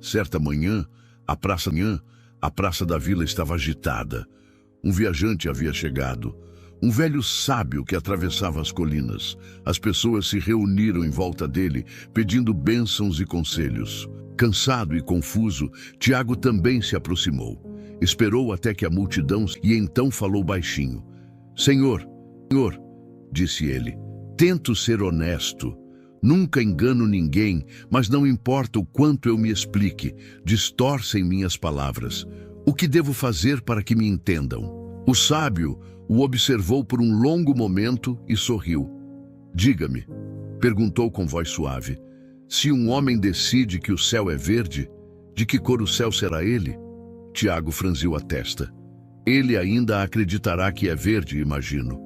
Certa manhã, a praça da vila estava agitada. Um viajante havia chegado. Um velho sábio que atravessava as colinas. As pessoas se reuniram em volta dele, pedindo bênçãos e conselhos. Cansado e confuso, Tiago também se aproximou. Esperou até que a multidão e então falou baixinho. Senhor, disse ele, tento ser honesto. Nunca engano ninguém, mas não importa o quanto eu me explique, distorcem minhas palavras. O que devo fazer para que me entendam? O sábio o observou por um longo momento e sorriu. Diga-me, perguntou com voz suave, se um homem decide que o céu é verde, de que cor o céu será ele? Tiago franziu a testa. Ele ainda acreditará que é verde, imagino.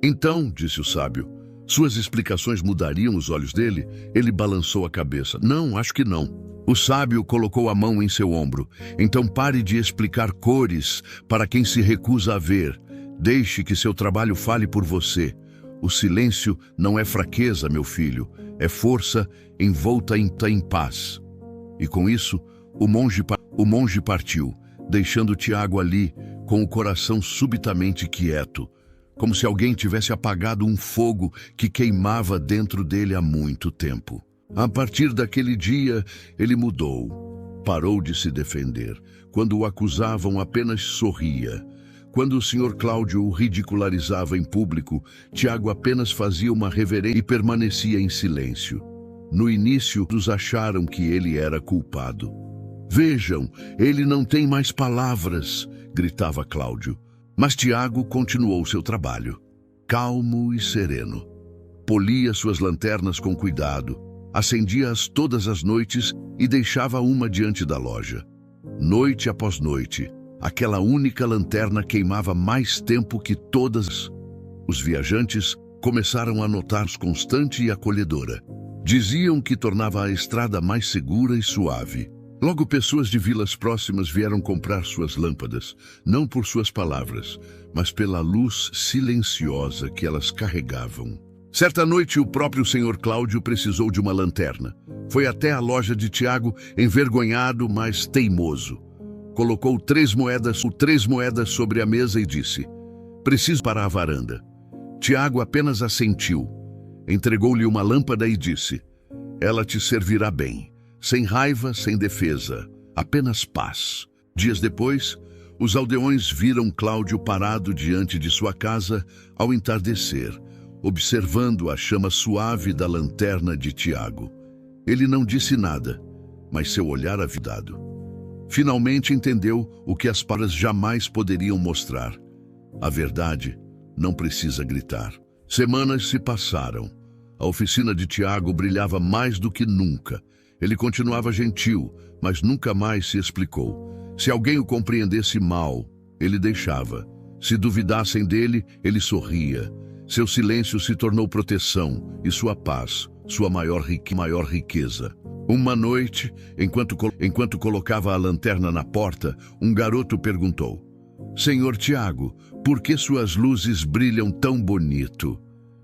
Então, disse o sábio, suas explicações mudariam os olhos dele? Ele balançou a cabeça. Não, acho que não. O sábio colocou a mão em seu ombro. Então pare de explicar cores para quem se recusa a ver. Deixe que seu trabalho fale por você. O silêncio não é fraqueza, meu filho. É força envolta em paz. E com isso, o monge partiu, deixando Tiago ali, com o coração subitamente quieto. como se alguém tivesse apagado um fogo que queimava dentro dele há muito tempo. A partir daquele dia, ele mudou. Parou de se defender. Quando o acusavam, apenas sorria. Quando o Sr. Cláudio o ridicularizava em público, Tiago apenas fazia uma reverência e permanecia em silêncio. No início, todos acharam que ele era culpado. "Vejam, ele não tem mais palavras", gritava Cláudio. Mas Tiago continuou seu trabalho, calmo e sereno. Polia suas lanternas com cuidado, acendia-as todas as noites e deixava uma diante da loja. Noite após noite, aquela única lanterna queimava mais tempo que todas. Os viajantes começaram a notar-se constante e acolhedora. Diziam que tornava a estrada mais segura e suave. Logo, pessoas de vilas próximas vieram comprar suas lâmpadas, não por suas palavras, mas pela luz silenciosa que elas carregavam. Certa noite, o próprio Sr. Cláudio precisou de uma lanterna. Foi até a loja de Tiago, envergonhado, mas teimoso. Colocou 3 moedas sobre a mesa e disse: "Preciso para a varanda." Tiago apenas assentiu. Entregou-lhe uma lâmpada e disse: "Ela te servirá bem. Sem raiva, sem defesa, apenas paz." Dias depois, os aldeões viram Cláudio parado diante de sua casa ao entardecer, observando a chama suave da lanterna de Tiago. Ele não disse nada, mas seu olhar avidado. Finalmente entendeu o que as palavras jamais poderiam mostrar. A verdade não precisa gritar. Semanas se passaram. A oficina de Tiago brilhava mais do que nunca. Ele continuava gentil, mas nunca mais se explicou. Se alguém o compreendesse mal, ele deixava. Se duvidassem dele, ele sorria. Seu silêncio se tornou proteção e sua paz, sua maior riqueza. Uma noite, enquanto colocava a lanterna na porta, um garoto perguntou: "Senhor Tiago, por que suas luzes brilham tão bonito?"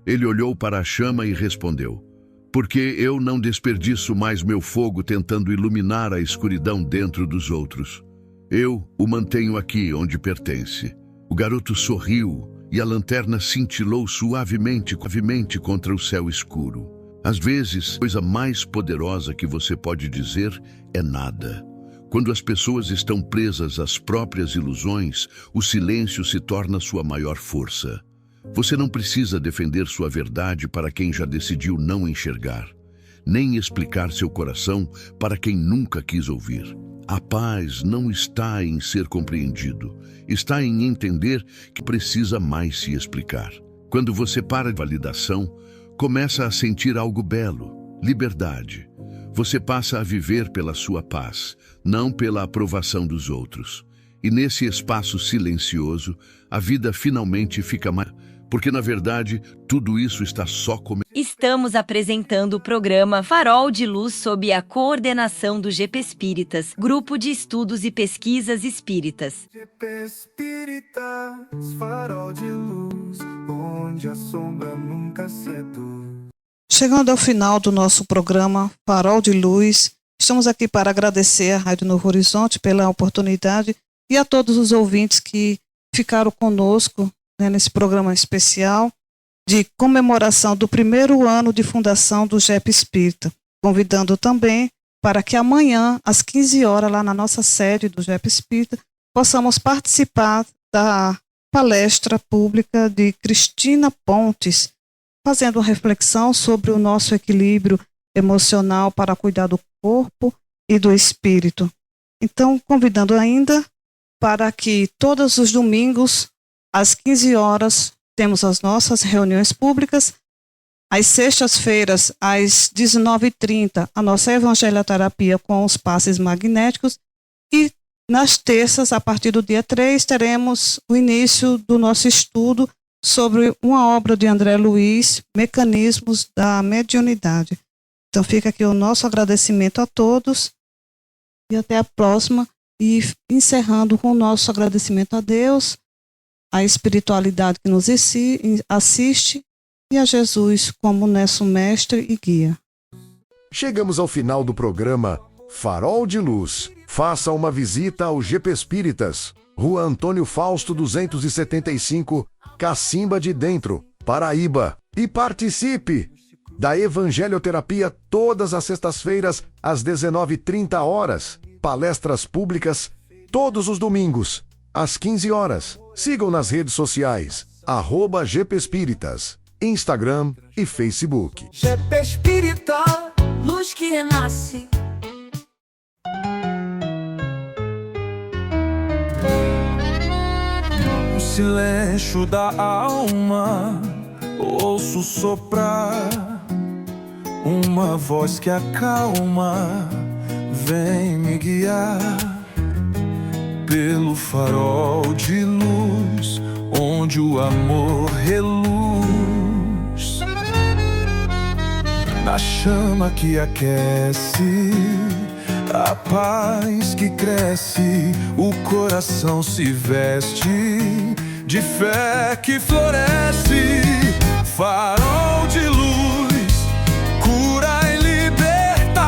Ele olhou para a chama e respondeu: "Porque eu não desperdiço mais meu fogo tentando iluminar a escuridão dentro dos outros. Eu o mantenho aqui onde pertence." O garoto sorriu e a lanterna cintilou suavemente contra o céu escuro. Às vezes, a coisa mais poderosa que você pode dizer é nada. Quando as pessoas estão presas às próprias ilusões, o silêncio se torna sua maior força. Você não precisa defender sua verdade para quem já decidiu não enxergar, nem explicar seu coração para quem nunca quis ouvir. A paz não está em ser compreendido, está em entender que precisa mais se explicar. Quando você para de validação, começa a sentir algo belo, liberdade. Você passa a viver pela sua paz, não pela aprovação dos outros. E nesse espaço silencioso, a vida finalmente fica mais... Porque, na verdade, tudo isso está só começando. Estamos apresentando o programa Farol de Luz sob a coordenação do GP Espíritas, Grupo de Estudos e Pesquisas Espíritas. GP Espíritas, farol de luz, onde a sombra nunca seduz. Chegando ao final do nosso programa Farol de Luz, estamos aqui para agradecer à Rádio Novo Horizonte pela oportunidade e a todos os ouvintes que ficaram conosco nesse programa especial de comemoração do 1º ano de fundação do GEP Espírita, convidando também para que amanhã, às 15 horas, lá na nossa sede do GEP Espírita, possamos participar da palestra pública de Cristina Pontes, fazendo uma reflexão sobre o nosso equilíbrio emocional para cuidar do corpo e do espírito. Então, convidando ainda para que todos os domingos, às 15 horas, temos as nossas reuniões públicas. Às sextas-feiras, às 19h30, a nossa evangelioterapia com os passes magnéticos. E nas terças, a partir do dia 3, teremos o início do nosso estudo sobre uma obra de André Luiz, Mecanismos da Mediunidade. Então fica aqui o nosso agradecimento a todos e até a próxima. E encerrando com o nosso agradecimento a Deus, a espiritualidade que nos assiste e a Jesus como nosso mestre e guia. Chegamos ao final do programa Farol de Luz. Faça uma visita ao GP Espíritas. Rua Antônio Fausto 275, Cacimba de Dentro, Paraíba. E participe da Evangelioterapia todas as sextas-feiras às 19h30. Palestras públicas todos os domingos às 15 horas. Sigam nas redes sociais @GP Espíritas, Instagram e Facebook. GP Espírita, Luz que renasce. no silêncio da alma, ouço soprar uma voz que acalma, vem me guiar pelo farol de luz, onde o amor reluz, na chama que aquece, a paz que cresce, o coração se veste de fé que floresce. Farol